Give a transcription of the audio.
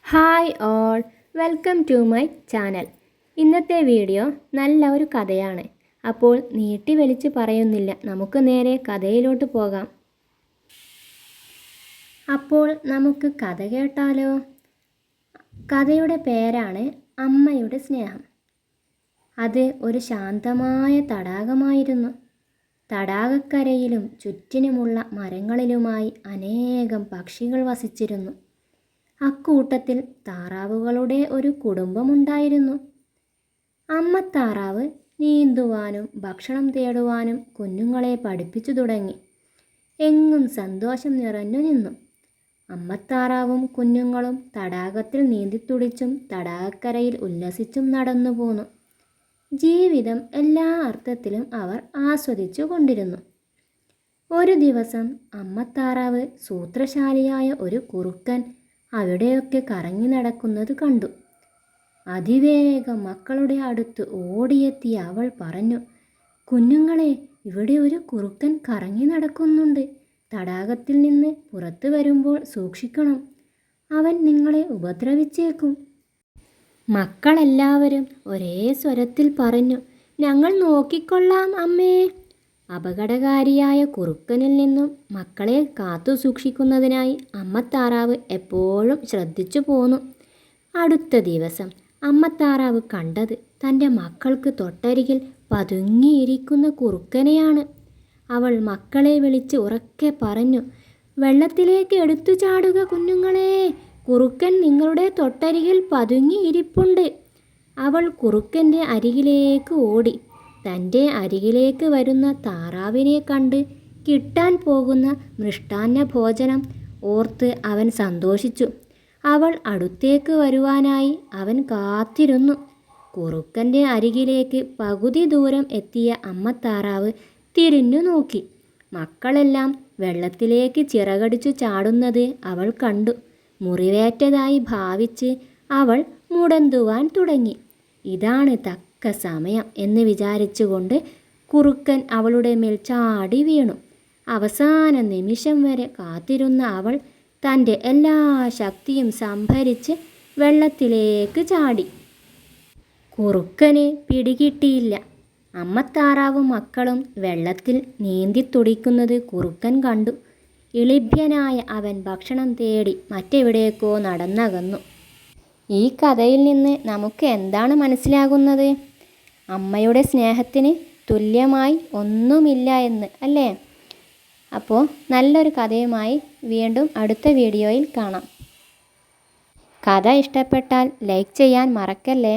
Hi all, welcome to my channel. ഇന്നത്തെ video നല്ല ഒരു കഥയാണ്. അപ്പോൾ നീട്ടി വലിച്ച് പറയുന്നില്ല, നമുക്ക് നേരെ കഥയിലോട്ട് പോകാം. അപ്പോൾ നമുക്ക് കഥ കേട്ടാലോ? കഥയുടെ പേരാണ് അമ്മയുടെ സ്നേഹം. അത് ഒരു ശാന്തമായ തടാകമായിരുന്നു. തടാകക്കരയിലും ചുറ്റിനുമുള്ള മരങ്ങളിലുമായി അനേകം പക്ഷികൾ വസിച്ചിരുന്നു. അക്കൂട്ടത്തിൽ താറാവുകളുടെ ഒരു കുടുംബമുണ്ടായിരുന്നു. അമ്മ താറാവ് നീന്തുവാനും ഭക്ഷണം തേടുവാനും കുഞ്ഞുങ്ങളെ പഠിപ്പിച്ചു തുടങ്ങി. എങ്ങും സന്തോഷം നിറഞ്ഞു നിന്നു. അമ്മത്താറാവും കുഞ്ഞുങ്ങളും തടാകത്തിൽ നീന്തിത്തുടിച്ചും തടാകക്കരയിൽ ഉല്ലസിച്ചും നടന്നു പോന്നു. ജീവിതം എല്ലാ അർത്ഥത്തിലും അവർ ആസ്വദിച്ചു കൊണ്ടിരുന്നു. ഒരു ദിവസം അമ്മത്താറാവ് സൂത്രശാലിയായ ഒരു കുറുക്കൻ അവിടെയൊക്കെ കറങ്ങി നടക്കുന്നത് കണ്ടു. അതിവേഗം മക്കളുടെ അടുത്ത് ഓടിയെത്തിയ അവൾ പറഞ്ഞു, കുഞ്ഞുങ്ങളെ, ഇവിടെ ഒരു കുറുക്കൻ കറങ്ങി നടക്കുന്നുണ്ട്. തടാകത്തിൽ നിന്ന് പുറത്തു വരുമ്പോൾ സൂക്ഷിക്കണം. അവൻ നിങ്ങളെ ഉപദ്രവിച്ചേക്കും. മക്കളെല്ലാവരും ഒരേ സ്വരത്തിൽ പറഞ്ഞു, ഞങ്ങൾ നോക്കിക്കൊള്ളാം അമ്മേ. അപകടകാരിയായ കുറുക്കനിൽ നിന്നും മക്കളെ കാത്തു സൂക്ഷിക്കുന്നതിനായി അമ്മത്താറാവ് എപ്പോഴും ശ്രദ്ധിച്ചു പോന്നു. അടുത്ത ദിവസം അമ്മത്താറാവ് കണ്ടത് തൻ്റെ മക്കൾക്ക് തൊട്ടരികിൽ പതുങ്ങിയിരിക്കുന്ന കുറുക്കനെയാണ്. അവൾ മക്കളെ വിളിച്ച് ഉറക്കെ പറഞ്ഞു, വെള്ളത്തിലേക്ക് എടുത്തു ചാടുക കുഞ്ഞുങ്ങളെ, കുറുക്കൻ നിങ്ങളുടെ തൊട്ടരികിൽ പതുങ്ങിയിരിപ്പുണ്ട്. അവൾ കുറുക്കൻ്റെ അരികിലേക്ക് ഓടി. തൻ്റെ അരികിലേക്ക് വരുന്ന താറാവിനെ കണ്ട് കിട്ടാൻ പോകുന്ന മൃഷ്ടാന്ന ഭോജനം ഓർത്ത് അവൻ സന്തോഷിച്ചു. അവൾ അടുത്തേക്ക് വരുവാനായി അവൻ കാത്തിരുന്നു. കുറുക്കൻ്റെ അരികിലേക്ക് പകുതി ദൂരം എത്തിയ അമ്മത്താറാവ് തിരിഞ്ഞു നോക്കി. മക്കളെല്ലാം വെള്ളത്തിലേക്ക് ചിറകടിച്ചു ചാടുന്നത് അവൾ കണ്ടു. മുറിവേറ്റതായി ഭാവിച്ച് അവൾ മുടന്തുവാൻ തുടങ്ങി. ഇതാണ് സമയം എന്ന് വിചാരിച്ചുകൊണ്ട് കുറുക്കൻ അവളുടെ മേൽ ചാടി വീണു. അവസാന നിമിഷം വരെ കാത്തിരുന്ന അവൾ തൻ്റെ എല്ലാ ശക്തിയും സംഭരിച്ച് വെള്ളത്തിലേക്ക് ചാടി. കുറുക്കന് പിടികിട്ടിയില്ല. അമ്മത്താറാവും മക്കളും വെള്ളത്തിൽ നീന്തിത്തുടിക്കുന്നത് കുറുക്കൻ കണ്ടു. ഇളിഭ്യനായ അവൻ ഭക്ഷണം തേടി മറ്റെവിടേക്കോ നടന്നകന്നു. ഈ കഥയിൽ നിന്ന് നമുക്ക് എന്താണ് മനസ്സിലാകുന്നത്? അമ്മയുടെ സ്നേഹത്തിന് തുല്യമായി ഒന്നുമില്ല എന്ന്, അല്ലേ? അപ്പോൾ നല്ലൊരു കഥയുമായി വീണ്ടും അടുത്ത വീഡിയോയിൽ കാണാം. കഥ ഇഷ്ടപ്പെട്ടാൽ ലൈക്ക് ചെയ്യാൻ മറക്കല്ലേ.